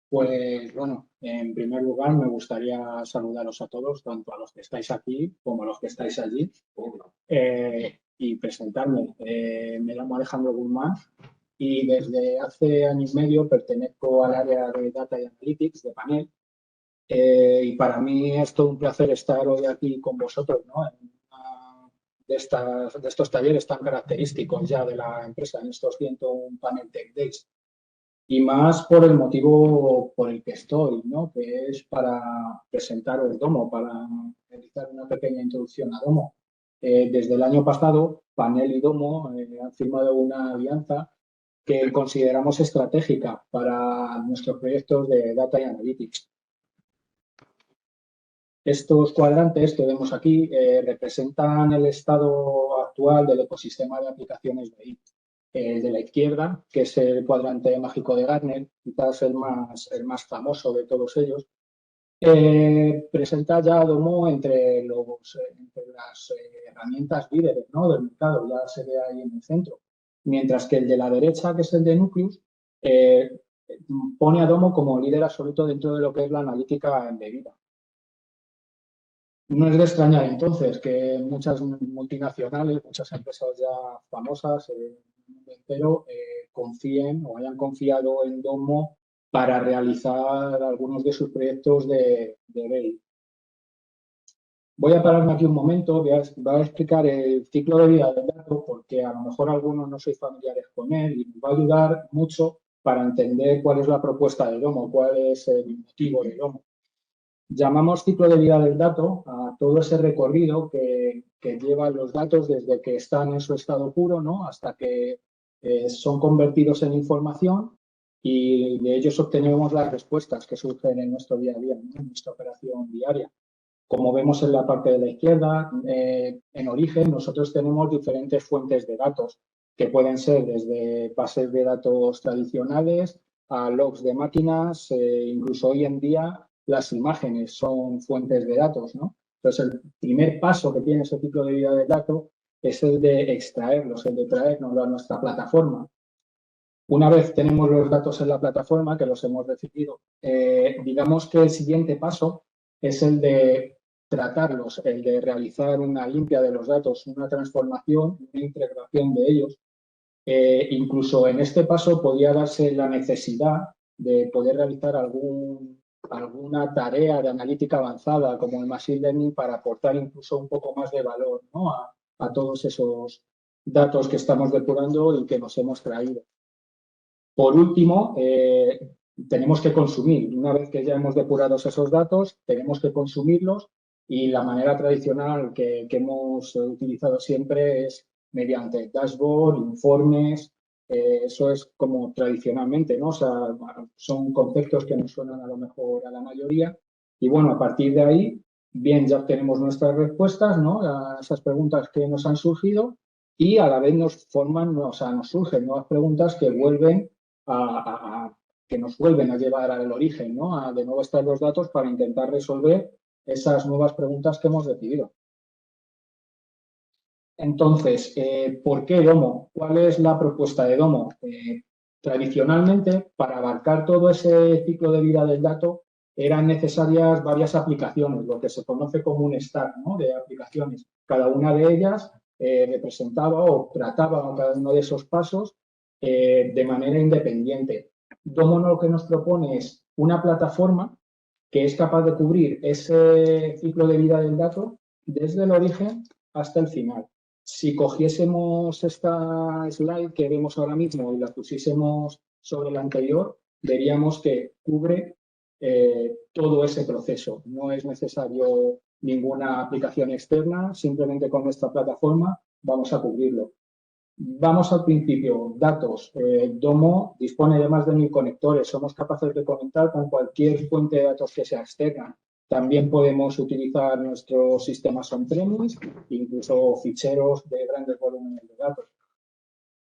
Pues bueno, en primer lugar me gustaría saludaros a todos, tanto a los que estáis aquí como a los que estáis allí, y presentarme. Me llamo Alejandro Guzmán y desde hace año y medio pertenezco al área de Data y Analytics de Panel. Y para mí es todo un placer estar hoy aquí con vosotros, ¿no? En una de estos talleres tan característicos ya de la empresa, en estos 101 Panel Tech Days. Y más por el motivo por el que estoy, ¿no? Que es para presentaros Domo, para realizar una pequeña introducción a Domo. Desde el año pasado, Panel y Domo han firmado una alianza que consideramos estratégica para nuestros proyectos de Data y Analytics. Estos cuadrantes que vemos aquí representan el estado actual del ecosistema de aplicaciones de IT. De la izquierda, que es el cuadrante mágico de Gartner, quizás el más famoso de todos ellos, presenta ya Domo entre las herramientas líderes, ¿no?, del mercado, ya se ve ahí en el centro. Mientras que el de la derecha, que es el de Nucleus, pone a Domo como líder absoluto dentro de lo que es la analítica embebida. No es de extrañar entonces que muchas multinacionales, muchas empresas ya famosas en el mundo entero confíen o hayan confiado en Domo para realizar algunos de sus proyectos de BI. Voy a pararme aquí un momento, voy a explicar el ciclo de vida del dato porque a lo mejor algunos no sois familiares con él y nos va a ayudar mucho para entender cuál es la propuesta de Domo, cuál es el motivo de Domo. Llamamos ciclo de vida del dato a todo ese recorrido que llevan los datos desde que están en su estado puro, ¿no?, hasta que son convertidos en información y de ellos obtenemos las respuestas que surgen en nuestro día a día, ¿no?, en nuestra operación diaria. Como vemos en la parte de la izquierda, en origen nosotros tenemos diferentes fuentes de datos que pueden ser desde bases de datos tradicionales a logs de máquinas, incluso hoy en día las imágenes son fuentes de datos, ¿no? Entonces, el primer paso que tiene ese ciclo de vida del dato es el de extraerlos, el de traernos a nuestra plataforma. Una vez tenemos los datos en la plataforma, que los hemos recibido, digamos que el siguiente paso es el de tratarlos, el de realizar una limpia de los datos, una transformación, una integración de ellos. Incluso en este paso podría darse la necesidad de poder realizar alguna tarea de analítica avanzada como el Machine Learning para aportar incluso un poco más de valor, ¿no?, a todos esos datos que estamos depurando y que nos hemos traído. Por último, tenemos que consumir. Una vez que ya hemos depurado esos datos, tenemos que consumirlos y la manera tradicional que hemos utilizado siempre es mediante dashboard, informes. Eso es como tradicionalmente, ¿no? O sea, son conceptos que nos suenan a lo mejor a la mayoría. Y bueno, a partir de ahí, bien, ya obtenemos nuestras respuestas, ¿no?, a esas preguntas que nos han surgido y a la vez nos surgen nuevas preguntas que que nos vuelven a llevar al origen, ¿no?, a de nuevo extraer los datos para intentar resolver esas nuevas preguntas que hemos recibido. Entonces, ¿por qué Domo? ¿Cuál es la propuesta de Domo? Tradicionalmente, para abarcar todo ese ciclo de vida del dato, eran necesarias varias aplicaciones, lo que se conoce como un stack, ¿no?, de aplicaciones. Cada una de ellas representaba o trataba cada uno de esos pasos de manera independiente. Domo lo que nos propone es una plataforma que es capaz de cubrir ese ciclo de vida del dato desde el origen hasta el final. Si cogiésemos esta slide que vemos ahora mismo y la pusiésemos sobre la anterior, veríamos que cubre todo ese proceso. No es necesario ninguna aplicación externa, simplemente con nuestra plataforma vamos a cubrirlo. Vamos al principio, datos. Domo dispone de más de 1000 conectores. Somos capaces de conectar con cualquier fuente de datos que sea externa. También podemos utilizar nuestros sistemas on-premise, incluso ficheros de grandes volúmenes de datos.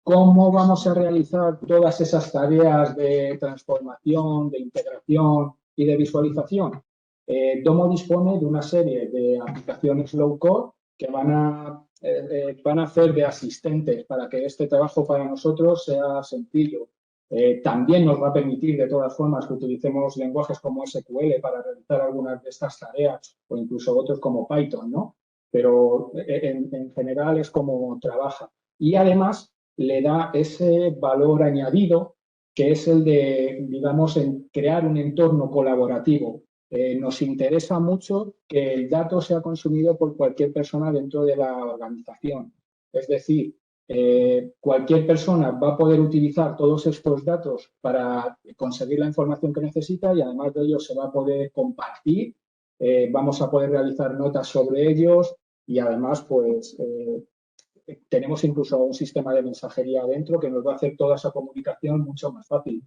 ¿Cómo vamos a realizar todas esas tareas de transformación, de integración y de visualización? Domo dispone de una serie de aplicaciones low-code que van a hacer de asistentes para que este trabajo para nosotros sea sencillo. También nos va a permitir, de todas formas, que utilicemos lenguajes como SQL para realizar algunas de estas tareas o incluso otros como Python, ¿no? Pero en general es como trabaja. Y además le da ese valor añadido que es el de, digamos, en crear un entorno colaborativo. Nos interesa mucho que el dato sea consumido por cualquier persona dentro de la organización. Es decir, cualquier persona va a poder utilizar todos estos datos para conseguir la información que necesita y además de ello se va a poder compartir, vamos a poder realizar notas sobre ellos y además pues tenemos incluso un sistema de mensajería adentro que nos va a hacer toda esa comunicación mucho más fácil.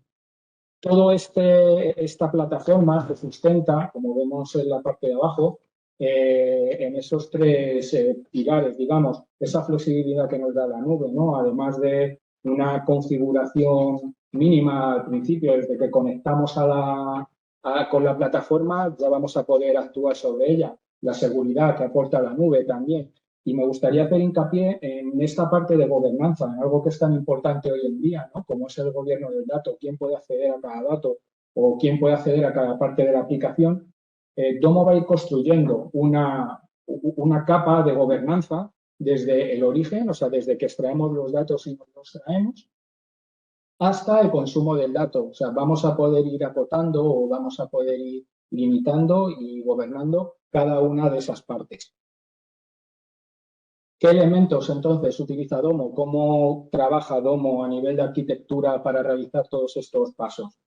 Todo esta plataforma se sustenta, como vemos en la parte de abajo, en esos tres pilares, digamos, esa flexibilidad que nos da la nube, ¿no? Además de una configuración mínima al principio, desde que conectamos con la plataforma, ya vamos a poder actuar sobre ella. La seguridad que aporta la nube también. Y me gustaría hacer hincapié en esta parte de gobernanza, en algo que es tan importante hoy en día, ¿no? Como es el gobierno del dato, quién puede acceder a cada dato o quién puede acceder a cada parte de la aplicación. Domo va a ir construyendo una capa de gobernanza desde el origen, o sea, desde que extraemos los datos y nos los traemos, hasta el consumo del dato. O sea, vamos a poder ir acotando o vamos a poder ir limitando y gobernando cada una de esas partes. ¿Qué elementos entonces utiliza Domo? ¿Cómo trabaja Domo a nivel de arquitectura para realizar todos estos pasos?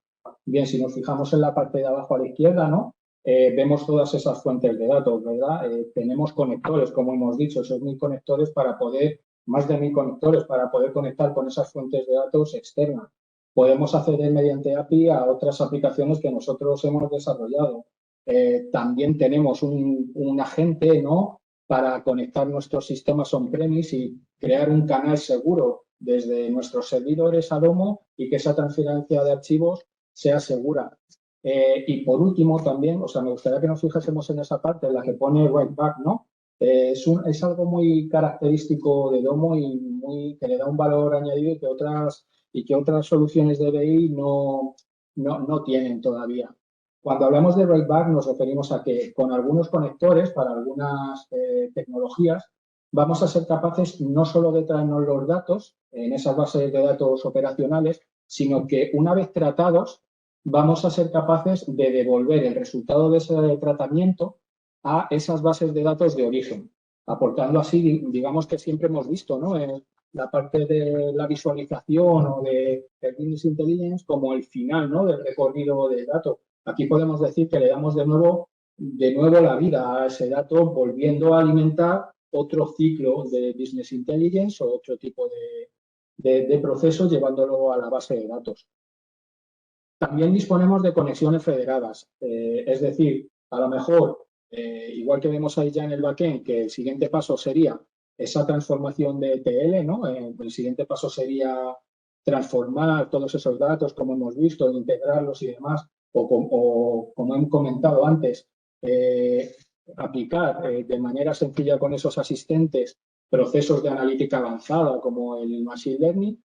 Bien, si nos fijamos en la parte de abajo a la izquierda, ¿no? Vemos todas esas fuentes de datos, ¿verdad? Tenemos conectores, como hemos dicho, esos 1000 conectores para poder, más de 1000 conectores para poder conectar con esas fuentes de datos externas. Podemos acceder mediante API a otras aplicaciones que nosotros hemos desarrollado. También tenemos un agente, ¿no? Para conectar nuestros sistemas on-premise y crear un canal seguro desde nuestros servidores a Domo y que esa transferencia de archivos sea segura. Y por último también, o sea, me gustaría que nos fijásemos en esa parte en la que pone write back, ¿no? Es algo muy característico de Domo y que le da un valor añadido y que otras soluciones de BI no tienen todavía. Cuando hablamos de write back nos referimos a que con algunos conectores para algunas tecnologías vamos a ser capaces no solo de traernos los datos en esas bases de datos operacionales, sino que una vez tratados vamos a ser capaces de devolver el resultado de ese tratamiento a esas bases de datos de origen, aportando así, digamos que siempre hemos visto, ¿no? En la parte de la visualización o de Business Intelligence como el final, ¿no? Del recorrido del dato. Aquí podemos decir que le damos de nuevo la vida a ese dato, volviendo a alimentar otro ciclo de Business Intelligence o otro tipo de proceso, llevándolo a la base de datos. También disponemos de conexiones federadas, es decir, a lo mejor, igual que vemos ahí ya en el backend, que el siguiente paso sería esa transformación de ETL, ¿no? El siguiente paso sería transformar todos esos datos, como hemos visto, integrarlos y demás, o como he comentado antes, aplicar de manera sencilla con esos asistentes procesos de analítica avanzada como el Machine Learning.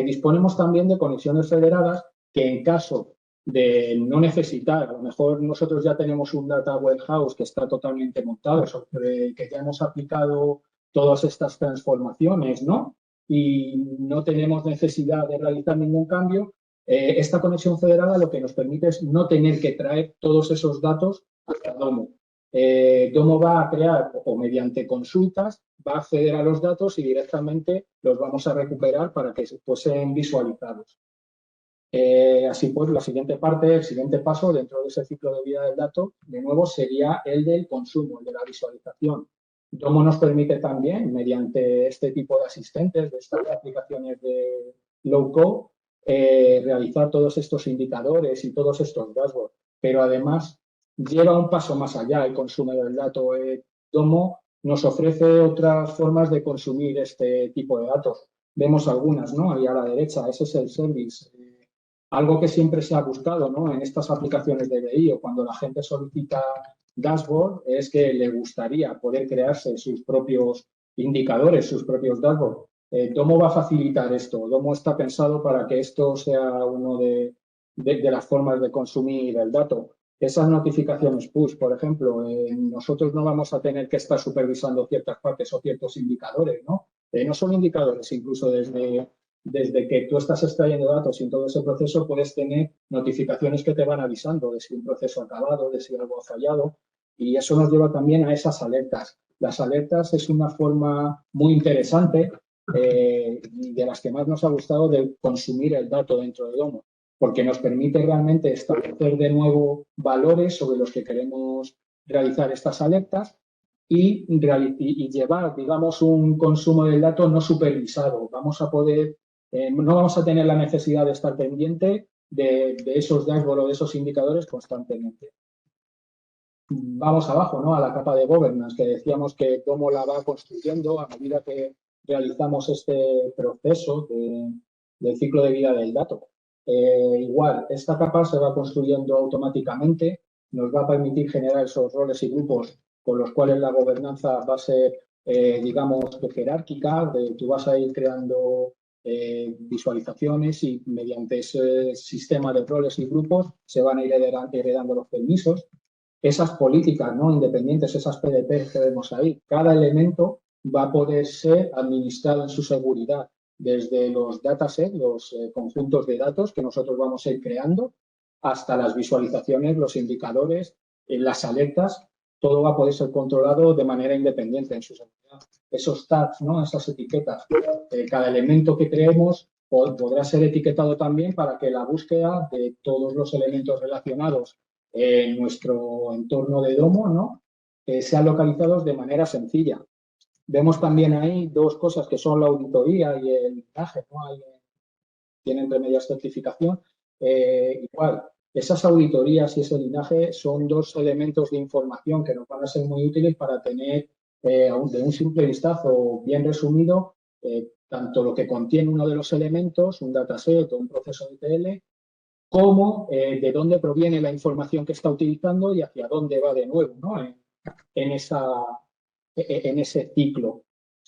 Disponemos también de conexiones federadas que en caso de no necesitar, a lo mejor nosotros ya tenemos un data warehouse que está totalmente montado, sobre que ya hemos aplicado todas estas transformaciones, ¿no? Y no tenemos necesidad de realizar ningún cambio. Esta conexión federada lo que nos permite es no tener que traer todos esos datos hasta Domo. Domo va a crear, o mediante consultas, va a acceder a los datos y directamente los vamos a recuperar para que fuesen visualizados. Así pues, la siguiente parte, el siguiente paso dentro de ese ciclo de vida del dato, de nuevo, sería el del consumo, el de la visualización. Domo nos permite también, mediante este tipo de asistentes, de estas aplicaciones de low-code, realizar todos estos indicadores y todos estos dashboards. Pero además, lleva un paso más allá el consumo del dato. Domo nos ofrece otras formas de consumir este tipo de datos. Vemos algunas, ¿no? Ahí a la derecha, ese es el service. Algo que siempre se ha buscado, ¿no? En estas aplicaciones de BI o cuando la gente solicita dashboard es que le gustaría poder crearse sus propios indicadores, sus propios dashboards. Domo va a facilitar esto. Domo está pensado para que esto sea una de las formas de consumir el dato. Esas notificaciones push, por ejemplo, nosotros no vamos a tener que estar supervisando ciertas partes o ciertos indicadores, ¿no? No son indicadores, incluso desde que tú estás extrayendo datos y en todo ese proceso puedes tener notificaciones que te van avisando de si un proceso ha acabado, de si algo ha fallado, y eso nos lleva también a esas alertas. Las alertas es una forma muy interesante de las que más nos ha gustado de consumir el dato dentro de Domo, porque nos permite realmente establecer de nuevo valores sobre los que queremos realizar estas alertas y llevar, digamos, un consumo del dato no supervisado. Vamos a poder, no vamos a tener la necesidad de estar pendiente de esos dashboards o de esos indicadores constantemente. Vamos abajo, ¿no? A la capa de governance, que decíamos que cómo la va construyendo a medida que realizamos este proceso del ciclo de vida del dato. Igual, esta capa se va construyendo automáticamente, nos va a permitir generar esos roles y grupos con los cuales la gobernanza va a ser, digamos, jerárquica, tú vas a ir creando visualizaciones y mediante ese sistema de roles y grupos se van a ir heredando los permisos. Esas políticas, ¿no?, independientes, esas PDP que vemos ahí, cada elemento va a poder ser administrado en su seguridad desde los datasets, los conjuntos de datos que nosotros vamos a ir creando, hasta las visualizaciones, los indicadores, las alertas, todo va a poder ser controlado de manera independiente en su seguridad. Esos tags, ¿no?, esas etiquetas, cada elemento que creemos podrá ser etiquetado también para que la búsqueda de todos los elementos relacionados en nuestro entorno de Domo, ¿no?, sean localizados de manera sencilla. Vemos también ahí dos cosas que son la auditoría y el linaje, ¿no? Tienen entre medias certificación. Igual, esas auditorías y ese linaje son dos elementos de información que nos van a ser muy útiles para tener de un simple vistazo bien resumido tanto lo que contiene uno de los elementos, un dataset o un proceso de ETL, como de dónde proviene la información que está utilizando y hacia dónde va de nuevo, ¿no?, en ese ciclo.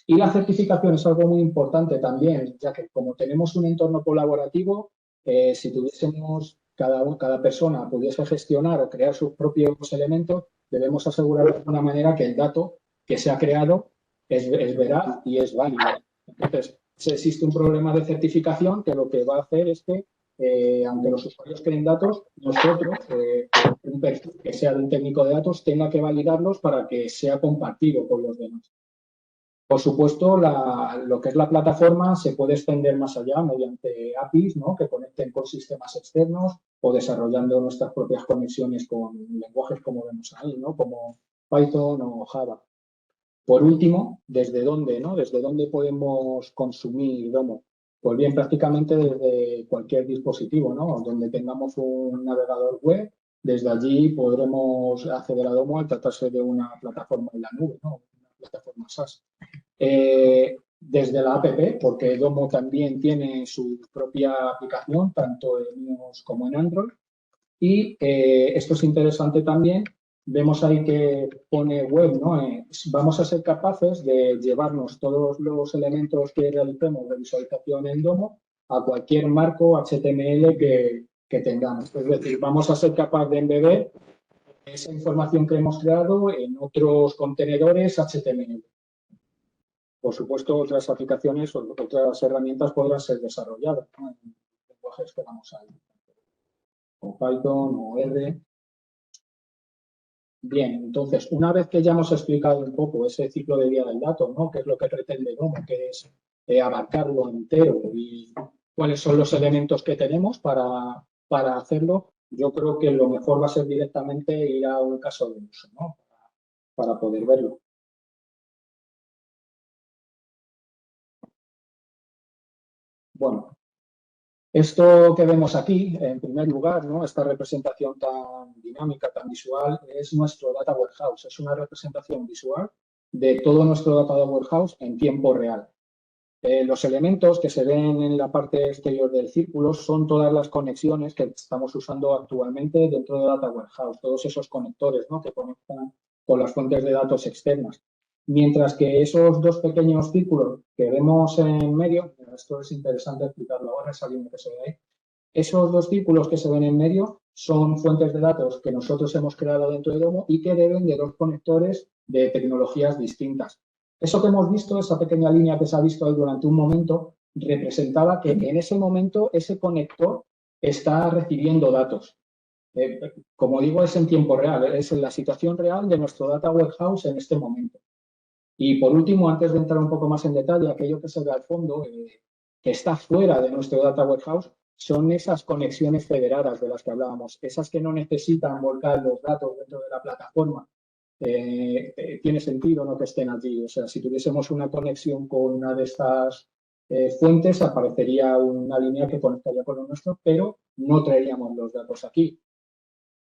Y la certificación es algo muy importante también, ya que como tenemos un entorno colaborativo, si tuviésemos cada persona pudiese gestionar o crear sus propios elementos, debemos asegurar de alguna manera que el dato que se ha creado es veraz y es válido. Entonces, si existe un problema de certificación, que lo que va a hacer es que aunque los usuarios creen datos, nosotros, un perfil que sea de un técnico de datos, tenga que validarlos para que sea compartido con los demás. Por supuesto, lo que es la plataforma se puede extender más allá mediante APIs, ¿no?, que conecten con sistemas externos o desarrollando nuestras propias conexiones con lenguajes como vemos ahí, ¿no?, como Python o Java. Por último, ¿desde dónde, no? ¿Desde dónde podemos consumir Domo? Pues bien, prácticamente desde cualquier dispositivo, ¿no?, donde tengamos un navegador web, desde allí podremos acceder a Domo al tratarse de una plataforma en la nube, ¿no?, una plataforma SaaS. Desde la app, porque Domo también tiene su propia aplicación, tanto en iOS como en Android. Y esto es interesante también. Vemos ahí que pone web, ¿no? Vamos a ser capaces de llevarnos todos los elementos que realicemos de visualización en Domo a cualquier marco HTML que tengamos. Es decir, vamos a ser capaces de embeber esa información que hemos creado en otros contenedores HTML. Por supuesto, otras aplicaciones o otras herramientas podrán ser desarrolladas, ¿no?, en lenguajes que vamos a ir, o Python o R. Bien, entonces, una vez que ya hemos explicado un poco ese ciclo de vida del dato, ¿no?, qué es lo que pretende Domo, que es abarcarlo entero y cuáles son los elementos que tenemos para hacerlo, yo creo que lo mejor va a ser directamente ir a un caso de uso, ¿no?, para poder verlo. Bueno, esto que vemos aquí, en primer lugar, ¿no?, esta representación tan dinámica, tan visual, es nuestro Data Warehouse. Es una representación visual de todo nuestro Data Warehouse en tiempo real. Los elementos que se ven en la parte exterior del círculo son todas las conexiones que estamos usando actualmente dentro de Data Warehouse, todos esos conectores, ¿no?, que conectan con las fuentes de datos externas. Mientras que esos dos pequeños círculos que vemos en medio, esto es interesante explicarlo ahora, esa línea que se ve ahí, esos dos círculos que se ven en medio son fuentes de datos que nosotros hemos creado dentro de Domo y que deben de dos conectores de tecnologías distintas. Eso que hemos visto, esa pequeña línea que se ha visto ahí durante un momento, representaba que en ese momento ese conector está recibiendo datos. Como digo, es en tiempo real, es en la situación real de nuestro Data Warehouse en este momento. Y por último, antes de entrar un poco más en detalle, aquello que se ve al fondo, que está fuera de nuestro Data Warehouse, son esas conexiones federadas de las que hablábamos, esas que no necesitan volcar los datos dentro de la plataforma. Tiene sentido no que estén allí. O sea, si tuviésemos una conexión con una de estas fuentes, aparecería una línea que conectaría con lo nuestro, pero no traeríamos los datos aquí.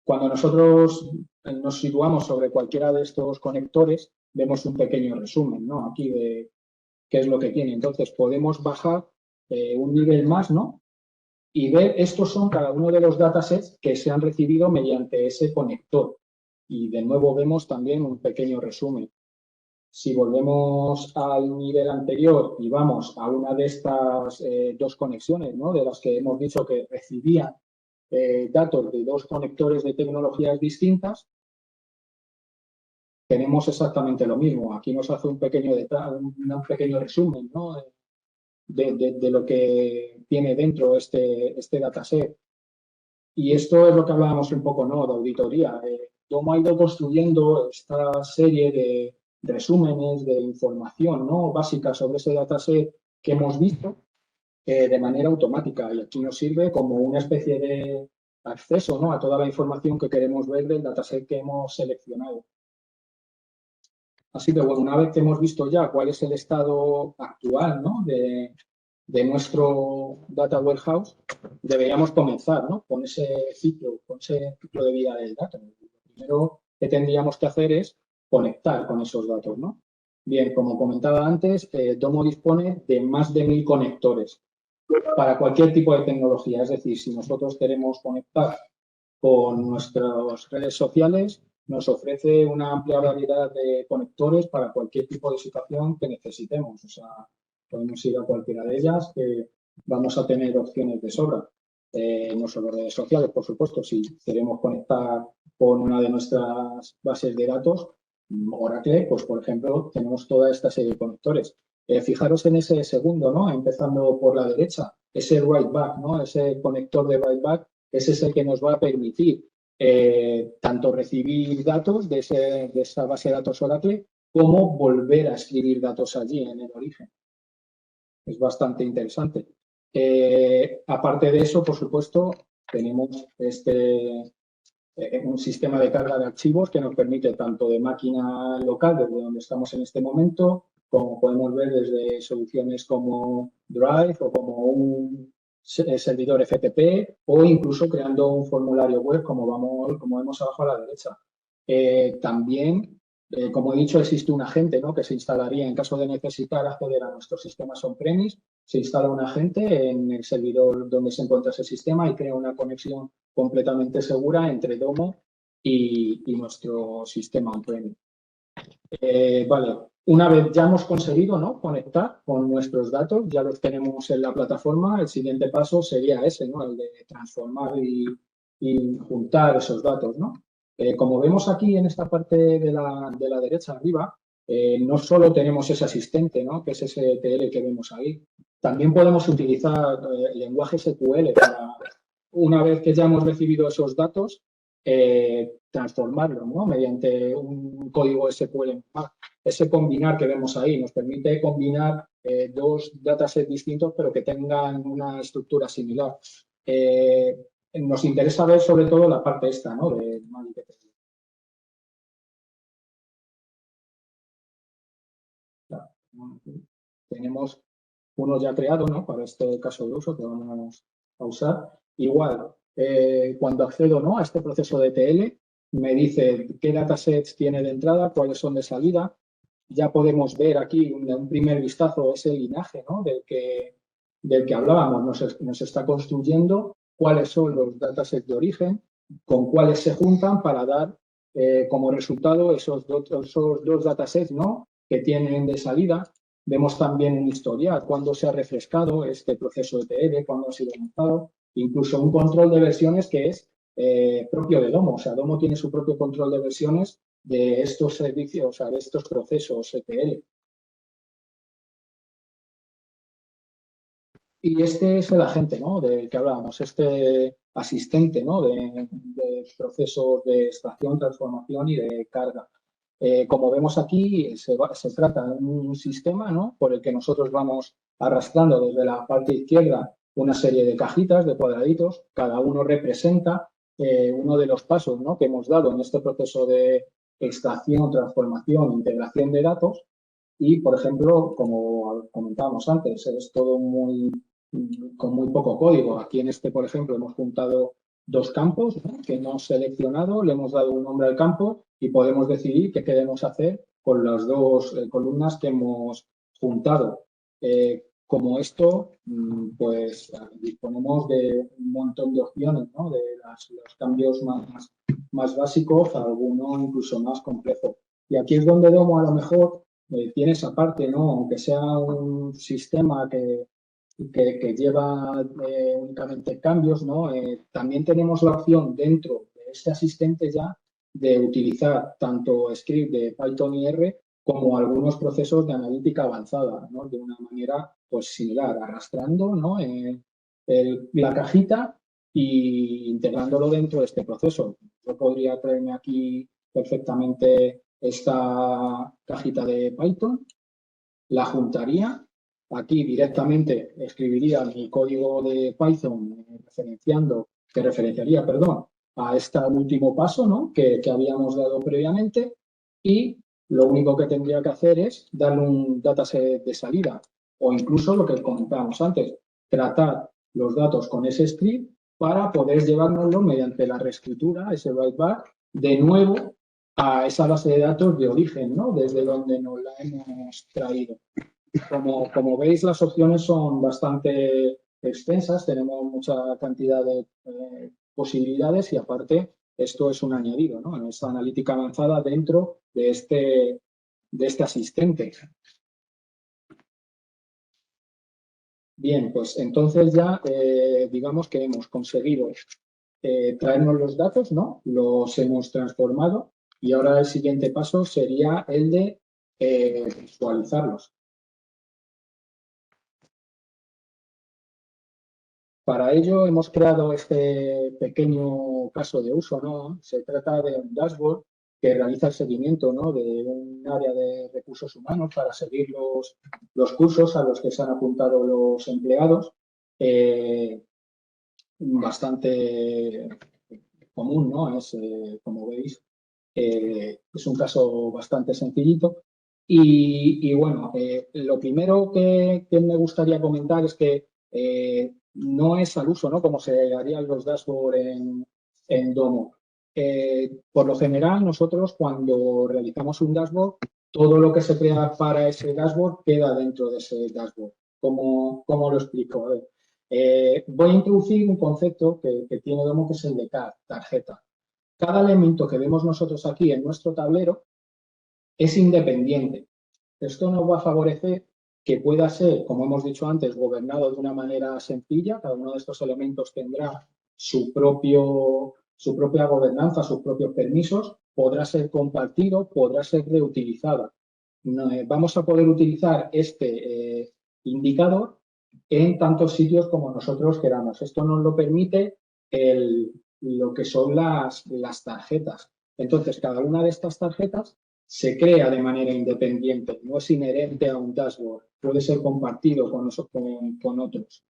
Cuando nosotros nos situamos sobre cualquiera de estos conectores, vemos un pequeño resumen, ¿no? Aquí de qué es lo que tiene. Entonces, podemos bajar un nivel más, ¿no? Y ver, estos son cada uno de los datasets que se han recibido mediante ese conector. Y de nuevo vemos también un pequeño resumen. Si volvemos al nivel anterior y vamos a una de estas dos conexiones, ¿no? De las que hemos dicho que recibían datos de dos conectores de tecnologías distintas, tenemos exactamente lo mismo. Aquí nos hace un pequeño resumen, ¿no? de lo que tiene dentro este dataset. Y esto es lo que hablábamos un poco, ¿no? De auditoría. Domo ha ido construyendo esta serie de resúmenes de información, ¿no? Básica sobre ese dataset que hemos visto de manera automática. Y aquí nos sirve como una especie de acceso, ¿no? A toda la información que queremos ver del dataset que hemos seleccionado. Así que, bueno, una vez que hemos visto ya cuál es el estado actual, ¿no? de nuestro Data Warehouse, deberíamos comenzar, ¿no? Con ese ciclo de vida del dato. Lo primero que tendríamos que hacer es conectar con esos datos, ¿no? Bien, como comentaba antes, Domo dispone de más de 1000 conectores para cualquier tipo de tecnología. Es decir, si nosotros queremos conectar con nuestras redes sociales, nos ofrece una amplia variedad de conectores para cualquier tipo de situación que necesitemos. O sea, podemos ir a cualquiera de ellas, que vamos a tener opciones de sobra. No solo redes sociales, por supuesto, si queremos conectar con una de nuestras bases de datos, Oracle, pues por ejemplo, tenemos toda esta serie de conectores. Fijaros en ese segundo, ¿no? Empezando por la derecha, ese write back, ¿no? Ese conector de write back, ese es el que nos va a permitir tanto recibir datos de esa base de datos Oracle como volver a escribir datos allí en el origen. Es bastante interesante. Aparte de eso, por supuesto, tenemos un sistema de carga de archivos que nos permite tanto de máquina local, desde donde estamos en este momento, como podemos ver desde soluciones como Drive o como un servidor FTP o incluso creando un formulario web como vemos abajo a la derecha. También, como he dicho, existe un agente, ¿no? Que se instalaría en caso de necesitar acceder a nuestros sistemas on-premise. Se instala un agente en el servidor donde se encuentra ese sistema y crea una conexión completamente segura entre Domo y nuestro sistema on-premise. Vale, una vez ya hemos conseguido, ¿no? Conectar con nuestros datos, ya los tenemos en la plataforma, el siguiente paso sería ese, ¿no? El de transformar y juntar esos datos, ¿no? Como vemos aquí en esta parte de la derecha arriba, no solo tenemos ese asistente, ¿no? Que es ese ETL que vemos ahí. También podemos utilizar el lenguaje SQL para, una vez que ya hemos recibido esos datos, transformarlo, ¿no? Mediante un código SQL. Ese combinar que vemos ahí nos permite combinar dos datasets distintos pero que tengan una estructura similar. Nos interesa ver sobre todo la parte esta, ¿no? De tenemos uno ya creado, ¿no? Para este caso de uso que vamos a usar. Igual, cuando accedo, ¿no? A este proceso de ETL, me dice qué datasets tiene de entrada, cuáles son de salida. Ya podemos ver aquí un primer vistazo ese linaje, ¿no? del que hablábamos. Nos está construyendo cuáles son los datasets de origen, con cuáles se juntan para dar como resultado esos dos datasets, ¿no? que tienen de salida. Vemos también un historial, cuándo se ha refrescado este proceso ETL, cuándo ha sido lanzado, incluso un control de versiones que es propio de Domo. O sea, Domo tiene su propio control de versiones de estos servicios, o sea, de estos procesos ETL. Y este es el agente, ¿no?, del que hablábamos, este asistente, ¿no?, de procesos de extracción, transformación y de carga. Como vemos aquí, se trata de un sistema, ¿no?, por el que nosotros vamos arrastrando desde la parte izquierda una serie de cajitas, de cuadraditos. Cada uno representa uno de los pasos, ¿no?, que hemos dado en este proceso de extracción, transformación, integración de datos. Y, por ejemplo, como comentábamos antes, es todo con muy poco código. Aquí en este, por ejemplo, hemos juntado dos campos, ¿no?, que hemos seleccionado, le hemos dado un nombre al campo y podemos decidir qué queremos hacer con las dos columnas que hemos juntado. Como esto, pues disponemos de un montón de opciones, ¿no?, de los cambios más básicos a alguno incluso más complejo. Y aquí es donde Domo a lo mejor tiene esa parte, ¿no?, aunque sea un sistema que lleva únicamente cambios, ¿no? También tenemos la opción dentro de este asistente ya de utilizar tanto script de Python y R como algunos procesos de analítica avanzada, ¿no?, de una manera pues similar, arrastrando, ¿no?, la cajita y integrándolo dentro de este proceso. Yo podría traerme aquí perfectamente esta cajita de Python, la juntaría. Aquí directamente escribiría mi código de Python que referenciaría, perdón, a este último paso, ¿no?, que habíamos dado previamente, y lo único que tendría que hacer es darle un dataset de salida o incluso lo que comentábamos antes, tratar los datos con ese script para poder llevárnoslo mediante la reescritura, ese write back, de nuevo a esa base de datos de origen, ¿no?, desde donde nos la hemos traído. Como veis, las opciones son bastante extensas, tenemos mucha cantidad de posibilidades y aparte esto es un añadido, ¿no?, en esta analítica avanzada dentro de este asistente. Bien, pues entonces ya digamos que hemos conseguido traernos los datos, ¿no?, los hemos transformado y ahora el siguiente paso sería el de visualizarlos. Para ello hemos creado este pequeño caso de uso, ¿no? Se trata de un dashboard que realiza el seguimiento, ¿no?, de un área de recursos humanos para seguir los cursos a los que se han apuntado los empleados. Bastante común, ¿no? Es, como veis, es un caso bastante sencillito. Y bueno, lo primero que me gustaría comentar es que no es al uso, ¿no?, como se harían los dashboards en Domo. Por lo general, nosotros cuando realizamos un dashboard, todo lo que se crea para ese dashboard queda dentro de ese dashboard. ¿Cómo lo explico? A ver, voy a introducir un concepto que tiene Domo, que es el de tarjeta. Cada elemento que vemos nosotros aquí en nuestro tablero es independiente. Esto nos va a favorecer que pueda ser, como hemos dicho antes, gobernado de una manera sencilla. Cada uno de estos elementos tendrá su propia gobernanza, sus propios permisos, podrá ser compartido, podrá ser reutilizado. Vamos a poder utilizar este indicador en tantos sitios como nosotros queramos. Esto nos lo permite lo que son las tarjetas. Entonces, cada una de estas tarjetas se crea de manera independiente, no es inherente a un dashboard, puede ser compartido con otros.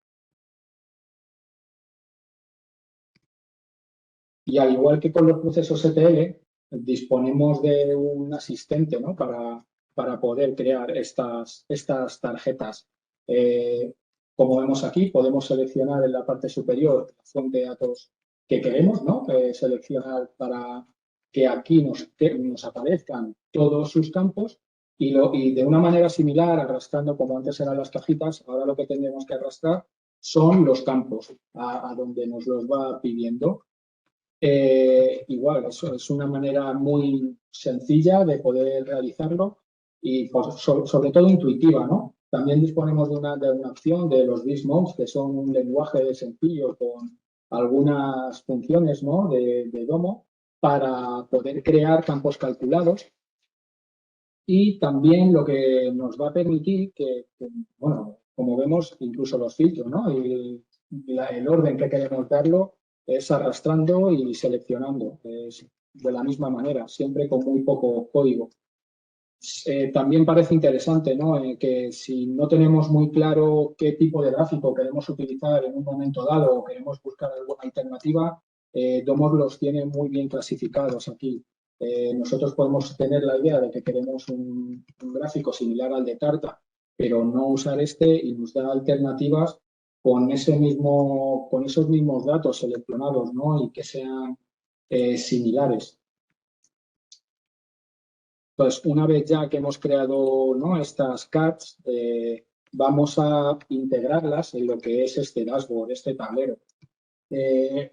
Y al igual que con los procesos ETL, disponemos de un asistente, ¿no?, para poder crear estas tarjetas. Como vemos aquí, podemos seleccionar en la parte superior la fuente de datos que queremos, ¿no?, seleccionar para que aquí nos aparezcan todos sus campos y de una manera similar, arrastrando como antes eran las cajitas, ahora lo que tendremos que arrastrar son los campos a donde nos los va pidiendo. Igual, eso es una manera muy sencilla de poder realizarlo y pues, sobre todo intuitiva, ¿no? También disponemos de una opción de los Bismodes, que son un lenguaje sencillo con algunas funciones, ¿no? de Domo para poder crear campos calculados y también lo que nos va a permitir bueno, como vemos, incluso los filtros, ¿no? Y el orden que queremos darlo es arrastrando y seleccionando, es de la misma manera, siempre con muy poco código. También parece interesante, ¿no? Que si no tenemos muy claro qué tipo de gráfico queremos utilizar en un momento dado o queremos buscar alguna alternativa, Domos los tiene muy bien clasificados aquí. Nosotros podemos tener la idea de que queremos un gráfico similar al de Tarta, pero no usar este y nos da alternativas con con esos mismos datos seleccionados, ¿no? Y que sean similares. Pues una vez ya que hemos creado, ¿no? estas cards, vamos a integrarlas en lo que es este dashboard, este tablero.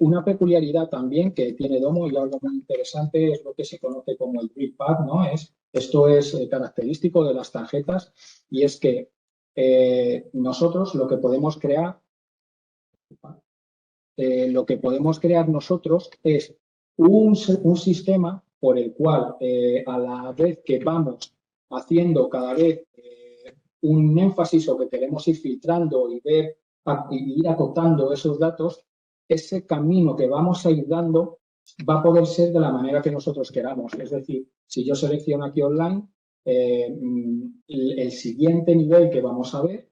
Una peculiaridad también que tiene Domo y algo muy interesante es lo que se conoce como el gridpad, ¿no? Esto es característico de las tarjetas y es que nosotros lo que podemos crear nosotros es un sistema por el cual a la vez que vamos haciendo cada vez un énfasis o que queremos ir filtrando y ir acotando esos datos, ese camino que vamos a ir dando va a poder ser de la manera que nosotros queramos. Es decir, si yo selecciono aquí online, el siguiente nivel que vamos a ver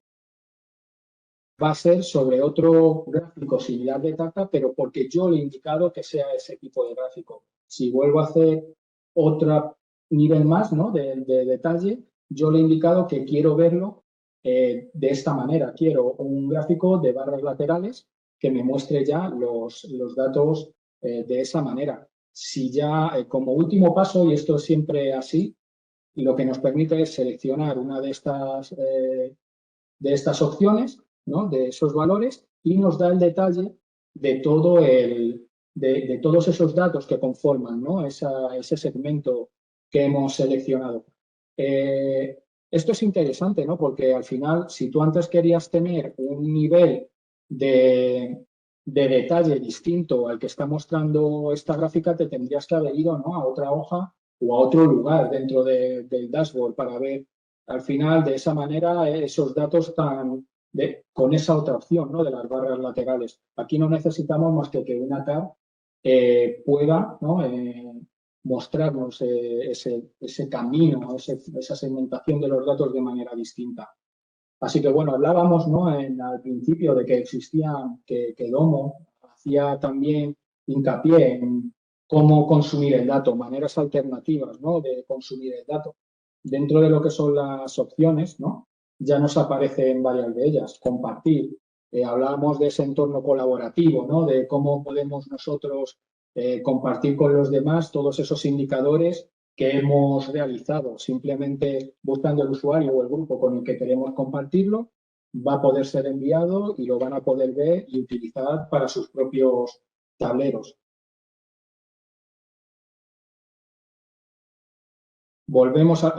va a ser sobre otro gráfico similar de Tata, pero porque yo le he indicado que sea ese tipo de gráfico. Si vuelvo a hacer otro nivel más, ¿no? de detalle, yo le he indicado que quiero verlo de esta manera. Quiero un gráfico de barras laterales que me muestre ya los datos de esa manera. Si ya, como último paso, y esto es siempre así, lo que nos permite es seleccionar una de estas opciones, ¿no? de esos valores, y nos da el detalle de de todos esos datos que conforman, ¿no? ese segmento que hemos seleccionado. Esto es interesante, ¿no? Porque al final, si tú antes querías tener un nivel de detalle distinto al que está mostrando esta gráfica, te tendrías que haber ido, ¿no? a otra hoja o a otro lugar dentro del dashboard para ver al final, de esa manera, esos datos con esa otra opción, ¿no? de las barras laterales. Aquí no necesitamos más que una tab pueda, ¿no? mostrarnos ese camino, esa segmentación de los datos de manera distinta. Así que, bueno, hablábamos, ¿no? al principio de que existía, que Domo hacía también hincapié en cómo consumir el dato, maneras alternativas, ¿no? de consumir el dato. Dentro de lo que son las opciones, ¿no? ya nos aparecen varias de ellas. Compartir. Hablábamos de ese entorno colaborativo, ¿no? de cómo podemos nosotros compartir con los demás todos esos indicadores que hemos realizado. Simplemente buscando el usuario o el grupo con el que queremos compartirlo, va a poder ser enviado y lo van a poder ver y utilizar para sus propios tableros.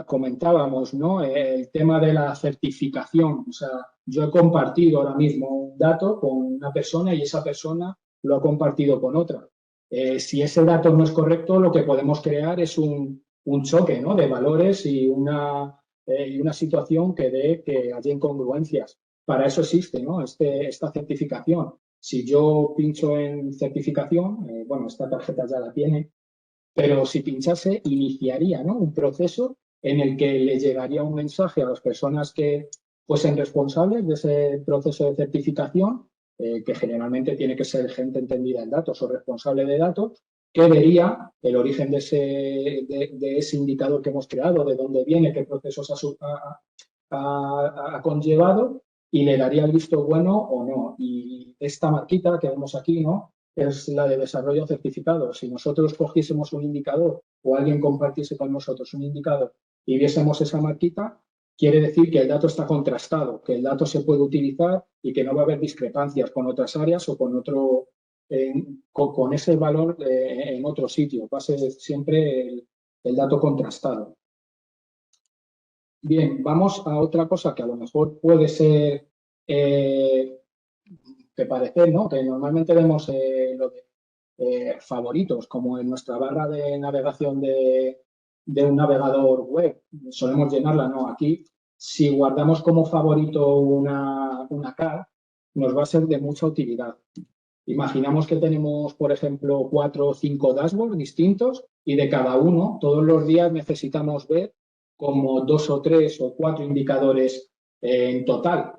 Comentábamos, ¿no? El tema de la certificación. O sea, yo he compartido ahora mismo un dato con una persona y esa persona lo ha compartido con otra. Si ese dato no es correcto, lo que podemos crear es un choque, ¿no? de valores y una situación que haya incongruencias. Para eso existe, ¿no? esta certificación. Si yo pincho en certificación, bueno, esta tarjeta ya la tiene, pero si pinchase, iniciaría, ¿no? un proceso en el que le llegaría un mensaje a las personas que fuesen responsables de ese proceso de certificación, que generalmente tiene que ser gente entendida en datos o responsable de datos, que vería el origen de ese indicador que hemos creado, de dónde viene, qué procesos ha conllevado y le daría el visto bueno o no. Y esta marquita que vemos aquí, ¿no? es la de desarrollo certificado. Si nosotros cogiésemos un indicador o alguien compartiese con nosotros un indicador y viésemos esa marquita, quiere decir que el dato está contrastado, que el dato se puede utilizar y que no va a haber discrepancias con otras áreas o con ese valor en otro sitio. Va a ser siempre el dato contrastado. Bien, vamos a otra cosa que a lo mejor puede ser que parecer, ¿no? Que normalmente vemos lo de favoritos, como en nuestra barra de navegación de un navegador web, solemos llenarla, ¿no? Aquí, si guardamos como favorito una card, nos va a ser de mucha utilidad. Imaginamos que tenemos, por ejemplo, 4 o 5 dashboards distintos y de cada uno, todos los días necesitamos ver como 2 o 3 o 4 indicadores en total.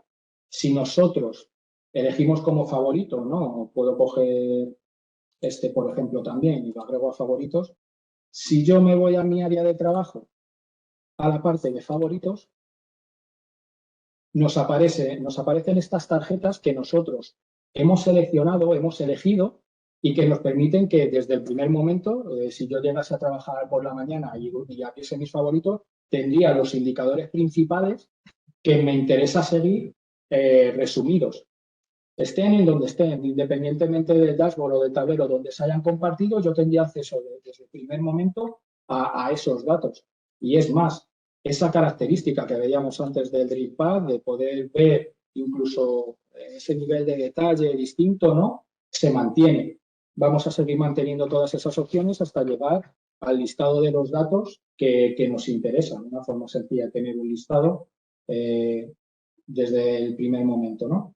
Si nosotros elegimos como favorito, ¿no? Puedo coger este, por ejemplo, también y lo agrego a favoritos. Si yo me voy a mi área de trabajo, a la parte de favoritos, nos aparecen estas tarjetas que nosotros hemos seleccionado, hemos elegido y que nos permiten que desde el primer momento, si yo llegase a trabajar por la mañana y abriese mis favoritos, tendría los indicadores principales que me interesa seguir resumidos. Estén en donde estén, independientemente del dashboard o del tablero donde se hayan compartido, yo tendría acceso desde el primer momento a esos datos. Y es más, esa característica que veíamos antes del DrivePad, de poder ver incluso ese nivel de detalle distinto, ¿no? Se mantiene. Vamos a seguir manteniendo todas esas opciones hasta llegar al listado de los datos que nos interesan. Una forma sencilla de tener un listado desde el primer momento, ¿no?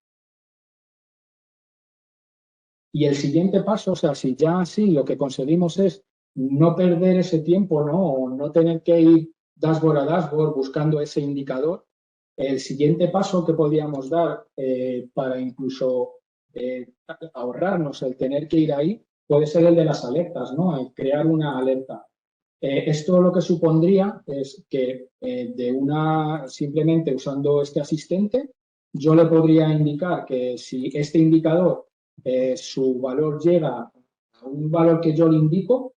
Y el siguiente paso, o sea, si ya así lo que conseguimos es no perder ese tiempo, ¿no? O no tener que ir dashboard a dashboard buscando ese indicador, el siguiente paso que podríamos dar para incluso ahorrarnos el tener que ir ahí puede ser el de las alertas, ¿no? El crear una alerta. Esto lo que supondría es que simplemente usando este asistente, yo le podría indicar que si este indicador su valor llega a un valor que yo le indico,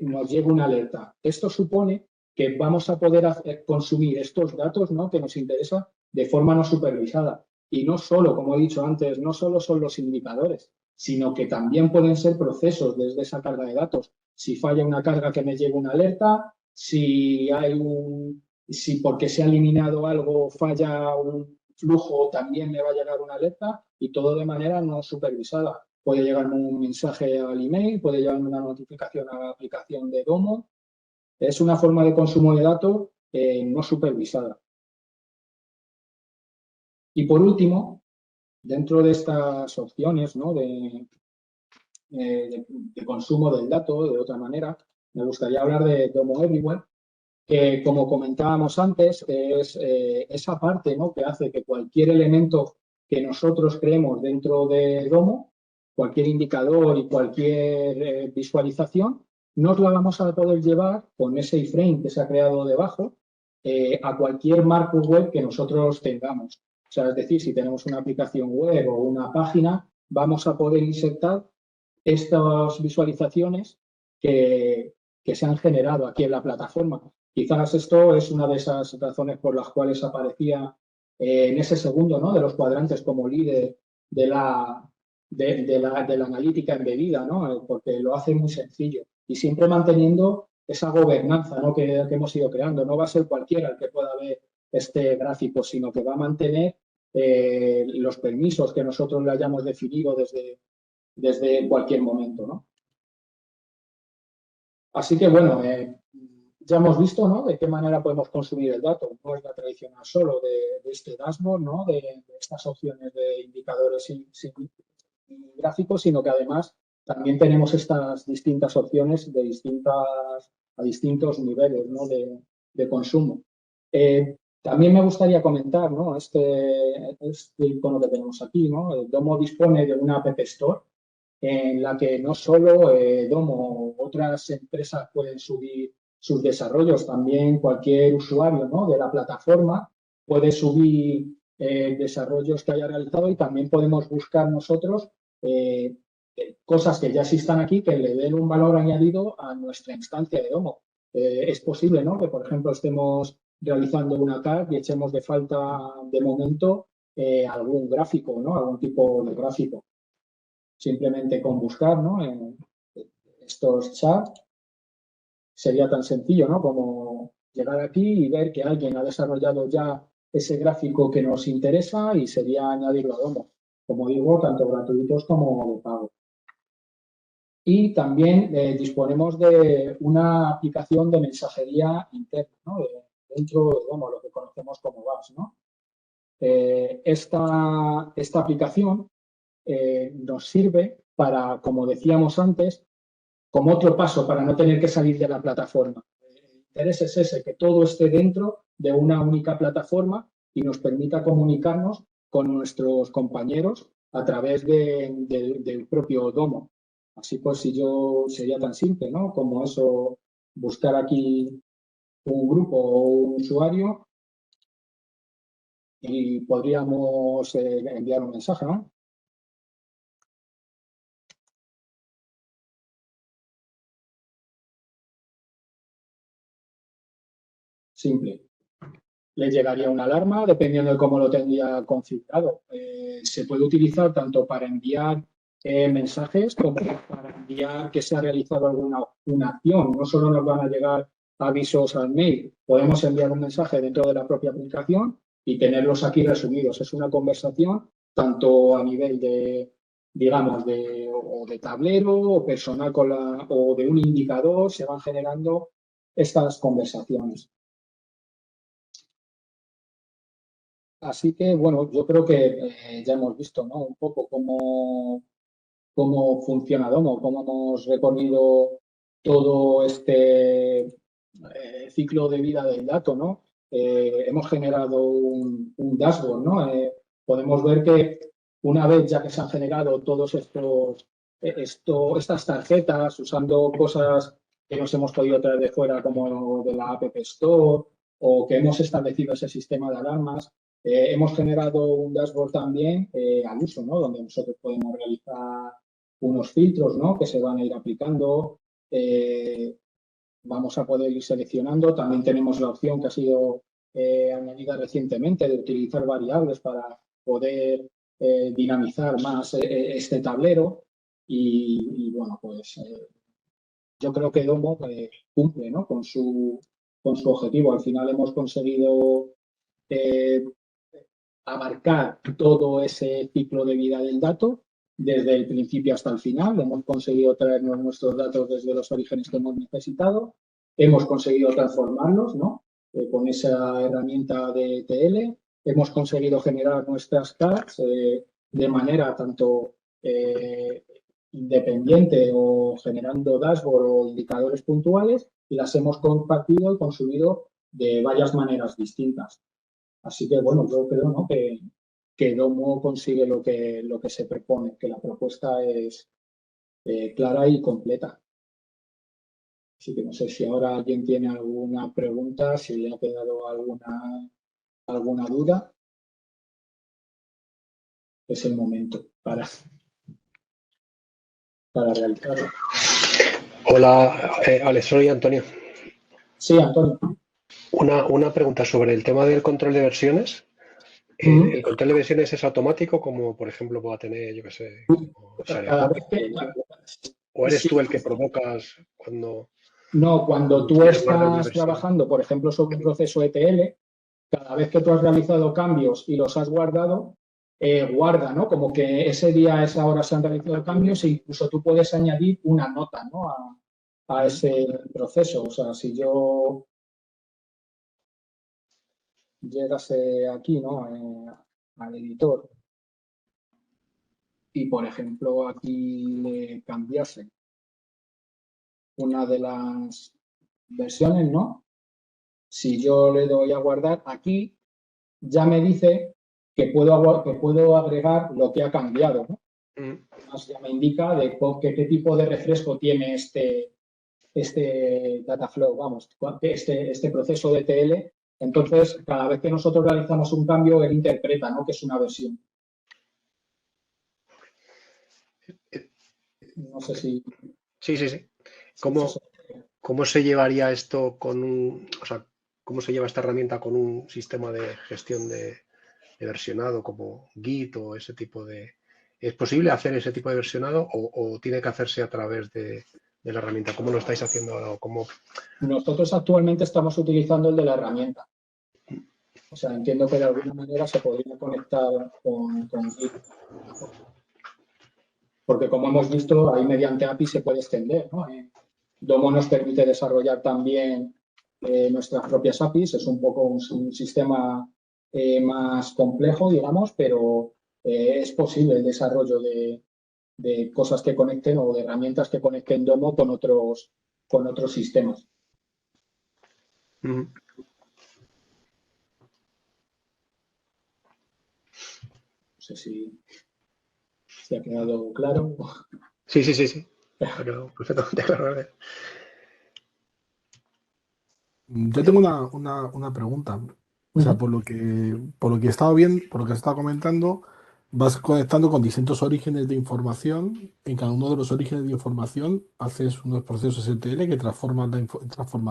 nos llega una alerta. Esto supone que vamos a poder consumir estos datos, ¿no? Que nos interesa de forma no supervisada. Y no solo, como he dicho antes, no solo son los indicadores, sino que también pueden ser procesos desde esa carga de datos. Si falla una carga que me llegue una alerta, si porque se ha eliminado algo falla un flujo, también me va a llegar una alerta y todo de manera no supervisada. Puede llegarme un mensaje al email, puede llegarme una notificación a la aplicación de Domo. Es una forma de consumo de datos no supervisada. Y por último, dentro de estas opciones, ¿no? de consumo del dato, de otra manera, me gustaría hablar de Domo Everywhere, que como comentábamos antes, es esa parte, ¿no? Que hace que cualquier elemento que nosotros creemos dentro de Domo, cualquier indicador y cualquier visualización, nos la vamos a poder llevar con ese iframe que se ha creado debajo a cualquier marco web que nosotros tengamos. O sea, es decir, si tenemos una aplicación web o una página, vamos a poder insertar estas visualizaciones que se han generado aquí en la plataforma. Quizás esto es una de esas razones por las cuales aparecía en ese segundo, ¿no? De los cuadrantes como líder de la analítica embebida, ¿no? Porque lo hace muy sencillo y siempre manteniendo esa gobernanza, ¿no? que hemos ido creando. No va a ser cualquiera el que pueda ver este gráfico, sino que va a mantener los permisos que nosotros le hayamos definido desde cualquier momento, ¿no? Así que, bueno, ya hemos visto, ¿no? De qué manera podemos consumir el dato. No es la tradicional solo de este dashboard, ¿no? De estas opciones de indicadores y gráficos, sino que además también tenemos estas distintas opciones a distintos niveles, ¿no? de consumo. También me gustaría comentar, ¿no? Este icono que tenemos aquí, ¿no? El Domo dispone de una App Store en la que no solo Domo, otras empresas pueden subir sus desarrollos, también cualquier usuario, ¿no? de la plataforma puede subir desarrollos que haya realizado y también podemos buscar nosotros eh, cosas que ya existan aquí que le den un valor añadido a nuestra instancia de Domo. Es posible, ¿no? Que, por ejemplo, estemos realizando una CAD y echemos de falta, de momento, algún gráfico, ¿no? Algún tipo de gráfico. Simplemente con buscar, ¿no? En estos chats sería tan sencillo, ¿no? Como llegar aquí y ver que alguien ha desarrollado ya ese gráfico que nos interesa y sería añadirlo a Domo. Como digo, tanto gratuitos como de pago. Y también disponemos de una aplicación de mensajería interna, ¿no? Dentro de Domo, lo que conocemos como VAS, ¿no? Esta aplicación nos sirve para, como decíamos antes, como otro paso para no tener que salir de la plataforma. El interés es ese, que todo esté dentro de una única plataforma y nos permita comunicarnos con nuestros compañeros a través del propio Domo. Así pues, si yo sería tan simple, ¿no? Como eso, buscar aquí un grupo o un usuario y podríamos enviar un mensaje, ¿no? Simple. Le llegaría una alarma dependiendo de cómo lo tendría configurado. Se puede utilizar tanto para enviar mensajes como para enviar que se ha realizado una acción. No solo nos van a llegar avisos al mail, podemos enviar un mensaje dentro de la propia aplicación y tenerlos aquí resumidos. Es una conversación tanto a nivel de, digamos, o de tablero o personal o de un indicador, se van generando estas conversaciones. Así que, bueno, yo creo que ya hemos visto, ¿no? Un poco cómo funciona Domo, cómo hemos recorrido todo este ciclo de vida del dato, ¿no? Hemos generado un dashboard, ¿no? Podemos ver que una vez ya que se han generado todos estas tarjetas usando cosas que nos hemos podido traer de fuera como de la App Store o que hemos establecido ese sistema de alarmas, hemos generado un dashboard también al uso, ¿no? Donde nosotros podemos realizar unos filtros, ¿no? Que se van a ir aplicando. Vamos a poder ir seleccionando. También tenemos la opción que ha sido añadida recientemente de utilizar variables para poder dinamizar más este tablero. Y bueno, pues yo creo que Domo cumple, ¿no? Con su objetivo. Al final hemos conseguido eh, abarcar todo ese ciclo de vida del dato desde el principio hasta el final. Hemos conseguido traernos nuestros datos desde los orígenes que hemos necesitado. Hemos conseguido transformarlos, ¿no? Con esa herramienta de ETL. Hemos conseguido generar nuestras cards de manera tanto independiente o generando dashboard o indicadores puntuales y las hemos compartido y consumido de varias maneras distintas. Así que, bueno, yo creo, ¿no? que Domo consigue lo que se propone, que la propuesta es clara y completa. Así que no sé si ahora alguien tiene alguna pregunta, si le ha quedado alguna duda. Es el momento para realizarlo. Hola, Alex, soy Antonio. Sí, Antonio. Una pregunta sobre el tema del control de versiones. ¿El control de versiones es automático, como por ejemplo pueda tener, yo qué sé, o eres tú el que provocas cuando... No, cuando tú estás trabajando, por ejemplo, sobre un proceso ETL, cada vez que tú has realizado cambios y los has guardado, guarda, ¿no? Como que ese día, a esa hora se han realizado cambios e incluso tú puedes añadir una nota, ¿no? A ese proceso. O sea, si yo llegase aquí, ¿no? Al editor y, por ejemplo, aquí le cambiase una de las versiones, ¿no? Si yo le doy a guardar aquí, ya me dice que puedo agregar lo que ha cambiado, ¿no? Además, ya me indica de qué tipo de refresco tiene este data flow, vamos, este proceso de ETL. Entonces, cada vez que nosotros realizamos un cambio, él interpreta, ¿no? Que es una versión. No sé si... Sí. ¿Cómo se llevaría esto o sea, cómo se lleva esta herramienta con un sistema de gestión de versionado como Git o ese tipo de... ¿Es posible hacer ese tipo de versionado o tiene que hacerse a través de de la herramienta. ¿Cómo lo estáis haciendo ahora? Nosotros actualmente estamos utilizando el de la herramienta. O sea, entiendo que de alguna manera se podría conectar con Git. Porque como hemos visto, ahí mediante API se puede extender, ¿no? Domo nos permite desarrollar también nuestras propias APIs. Es un poco un sistema más complejo, digamos, pero es posible el desarrollo de cosas que conecten o de herramientas que conecten Domo con otros sistemas. Mm. No sé si ha quedado claro. Sí. Pero perfectamente claro. Yo tengo una pregunta. O sea, por lo que he estado viendo, por lo que has estado comentando, vas conectando con distintos orígenes de información. En cada uno de los orígenes de información haces unos procesos ETL que transforman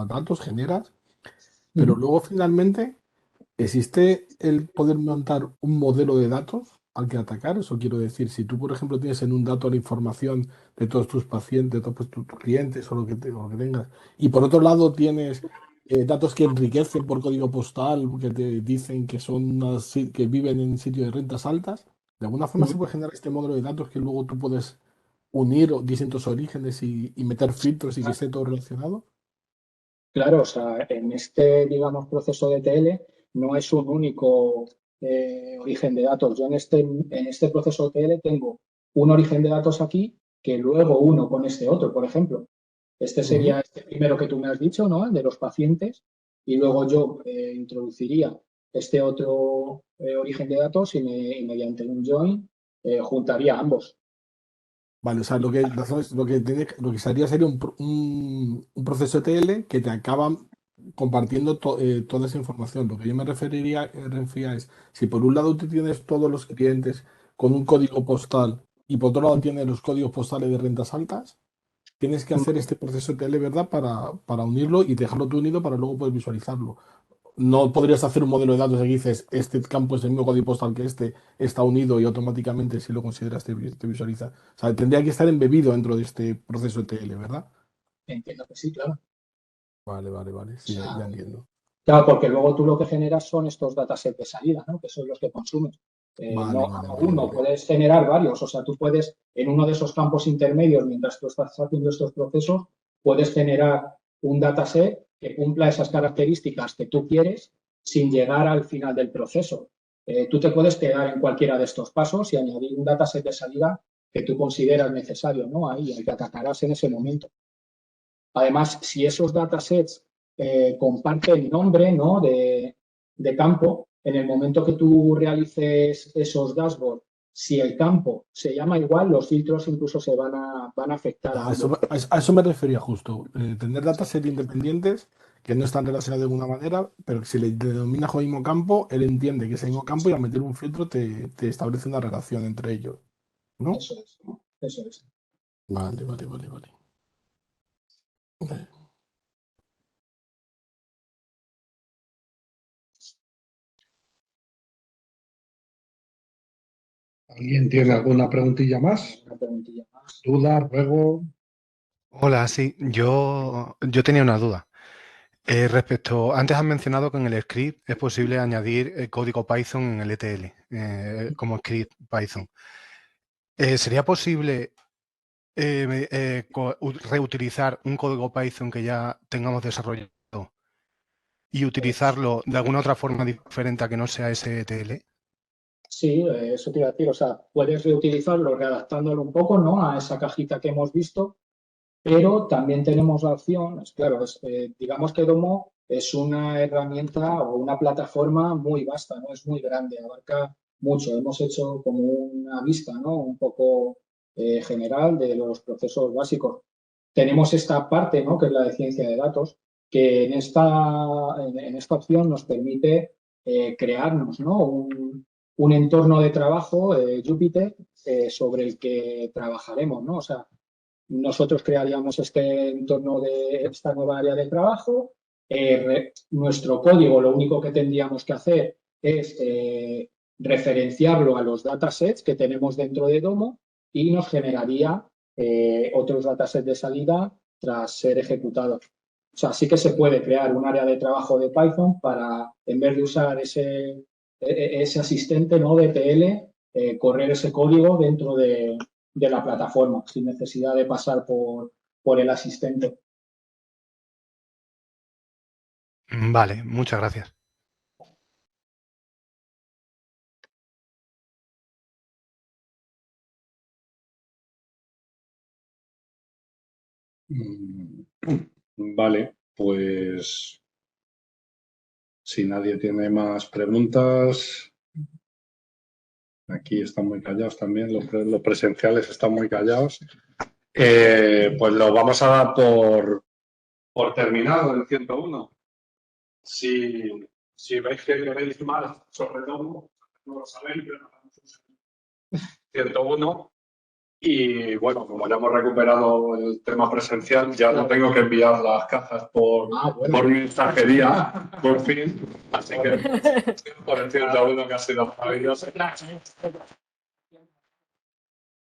datos, generas, pero luego finalmente existe el poder montar un modelo de datos al que atacar. Eso quiero decir, si tú, por ejemplo, tienes en un dato la información de todos tus pacientes, de todos tus clientes o lo que tengas, y por otro lado tienes datos que enriquecen por código postal, que te dicen que que viven en sitios de rentas altas, de alguna forma se puede generar este modelo de datos que luego tú puedes unir distintos orígenes y meter filtros y que esté todo relacionado. Claro, o sea, en este, digamos, proceso de ETL no es un único origen de datos. Yo en este proceso de ETL tengo un origen de datos aquí que luego uno con este otro, por ejemplo. Este Ujú. sería este primero que tú me has dicho, ¿no? El de los pacientes. Y luego yo introduciría este otro origen de datos y mediante un join juntaría ambos. Vale, o sea, lo que se haría sería un proceso ETL que te acaba compartiendo toda esa información. Lo que yo refería es, si por un lado tú tienes todos los clientes con un código postal y por otro lado tienes los códigos postales de rentas altas, tienes que hacer este proceso ETL, ¿verdad? Para unirlo y dejarlo tú unido para luego poder visualizarlo. No podrías hacer un modelo de datos que dices, este campo es el mismo código postal que este, está unido y automáticamente si lo consideras te visualiza. O sea, tendría que estar embebido dentro de este proceso ETL, ¿verdad? Entiendo que sí, claro. Vale. Sí, ya entiendo. Claro, porque luego tú lo que generas son estos datasets de salida, ¿no? Que son los que consumes. Vale, No vale, no vale, uno, vale. puedes generar varios. O sea, tú puedes, en uno de esos campos intermedios, mientras tú estás haciendo estos procesos, puedes generar un dataset que cumpla esas características que tú quieres sin llegar al final del proceso. Tú te puedes quedar en cualquiera de estos pasos y añadir un dataset de salida que tú consideras necesario, ¿no? Ahí, al que atacarás en ese momento. Además, si esos datasets comparten nombre, ¿no? de campo, en el momento que tú realices esos dashboards, si el campo se llama igual, los filtros incluso se van a afectar a A eso, ambos. a eso me refería justo. Tener dataset independientes que no están relacionados de alguna manera, pero que si le denominas con el mismo campo, él entiende que es el mismo campo y al meter un filtro te establece una relación entre ellos, ¿no? Eso es, ¿no? Eso es. Vale. ¿Alguien tiene alguna preguntilla más? Una preguntilla más. ¿Duda, ruego? Hola, sí, yo tenía una duda. Antes has mencionado que en el script es posible añadir código Python en el ETL, como script Python. ¿Sería posible reutilizar un código Python que ya tengamos desarrollado y utilizarlo de alguna otra forma diferente a que no sea ese ETL? Sí, eso te iba a decir. O sea, puedes reutilizarlo readaptándolo un poco, ¿no? A esa cajita que hemos visto. Pero también tenemos la opción, claro, digamos que Domo es una herramienta o una plataforma muy vasta, ¿no? Es muy grande, abarca mucho. Hemos hecho como una vista, ¿no? Un poco general de los procesos básicos. Tenemos esta parte, ¿no? Que es la de ciencia de datos, que en esta opción nos permite crearnos, ¿no? Un entorno de trabajo, Jupyter, sobre el que trabajaremos, ¿no? O sea, nosotros crearíamos este entorno de esta nueva área de trabajo. Nuestro código, lo único que tendríamos que hacer es referenciarlo a los datasets que tenemos dentro de Domo y nos generaría otros datasets de salida tras ser ejecutado. O sea, sí que se puede crear un área de trabajo de Python para, en vez de usar ese asistente, ¿no?, de ETL, correr ese código dentro de la plataforma, sin necesidad de pasar por el asistente. Vale, muchas gracias. Vale, pues si nadie tiene más preguntas, aquí están muy callados también, los presenciales están muy callados, pues lo vamos a dar por terminado el 101. Si veis que queréis más, sobre todo, no lo sabéis, pero 101. Y bueno, como ya hemos recuperado el tema presencial, ya no tengo que enviar las cajas por mensajería, por fin. Así que por el 101 que ha sido maravilloso.